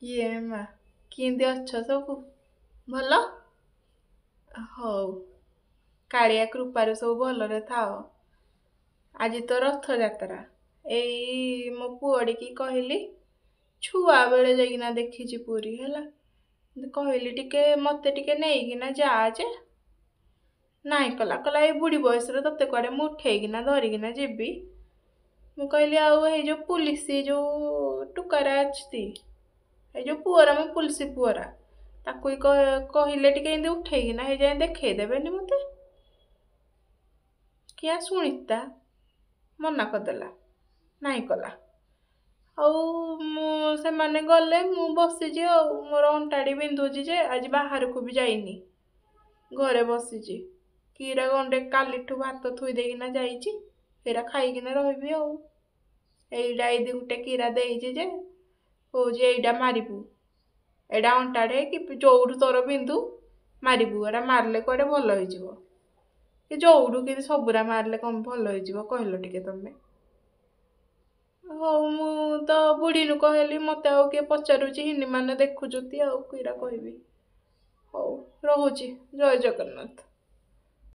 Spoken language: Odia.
ଇଏ ମା କେମିତି ଅଛ ସବୁ ଭଲ? ହଉ କାଳିଆ କୃପାରୁ ସବୁ ଭଲରେ ଥାଅ। ଆଜି ତ ରଥଯାତ୍ରା। ଏଇ ମୋ ପୁଅଟିକି କହିଲି ଛୁଆ ବେଳେ ଯାଇକିନା ଦେଖିଛି ପୁରୀ ହେଲା। କହିଲି ଟିକେ ମତେ ଟିକେ ନେଇକିନା ଯା ଯେ ନାଇଁ କଲା ଏଇ ବୁଢ଼ୀ ବୟସରେ ତତେ କୁଆଡ଼େ ମୁଁ ଉଠେଇକିନା ଧରିକିନା ଯିବି। ମୁଁ କହିଲି ଆଉ ଏଇ ଯୋଉ ପୁଲିସ ଯୋଉ ଟୁକାରା ଅଛି ଏଇ ଯୋଉ ପୁଅରା ମୋ ପୁଲିସ ପୁଅରା ତାକୁ କହିଲେ ଟିକେ ଏମିତି ଉଠେଇକିନା ହେଇଯାଏ ଦେଖେଇଦେବେନି ମତେ। କିଆ ଶୁଣିତା ମନା କରିଦେଲା ନାଇଁ କଲା। ଆଉ ସେମାନେ ଗଲେ ମୁଁ ବସିଛି ଆଉ ମୋର ଅଣ୍ଟାଟି ବିନ୍ଧୁଛି ଯେ ଆଜି ବାହାରକୁ ବି ଯାଇନି ଘରେ ବସିଛି। କିରା ଗଣ୍ଡେ କାଲିଠୁ ଭାତ ଥୋଇ ଦେଇକିନା ଯାଇଛି ସେଇରା ଖାଇକିନା ରହିବି ଆଉ। ଏଇଟା ଏଇ ଗୋଟେ କିରା ଦେଇଛି ଯେ କହୁଛି ଏଇଟା ମାରିବୁ ଏଇଟା ଅଣ୍ଟାଟେ କି ଯୋଉଠୁ ତୋର ବିନ୍ଧୁ ମାରିବୁ ଏଟା ମାରିଲେ କୁଆଡ଼େ ଭଲ ହେଇଯିବ। କି ଯୋଉଠୁ କିନ୍ତୁ ସବୁରା ମାରିଲେ କଣ ଭଲ ହେଇଯିବ କହିଲ ଟିକେ ତମେ। ହଉ ମୁଁ ତ ବୁଢ଼ୀରୁ କହିଲି ମତେ ଆଉ କିଏ ପଚାରୁଛି ହିନି ମାନେ ଦେଖୁଛନ୍ତି ଆଉ କିରା କହିବି। ହଉ ରହୁଛି ଜୟ ଜଗନ୍ନାଥ।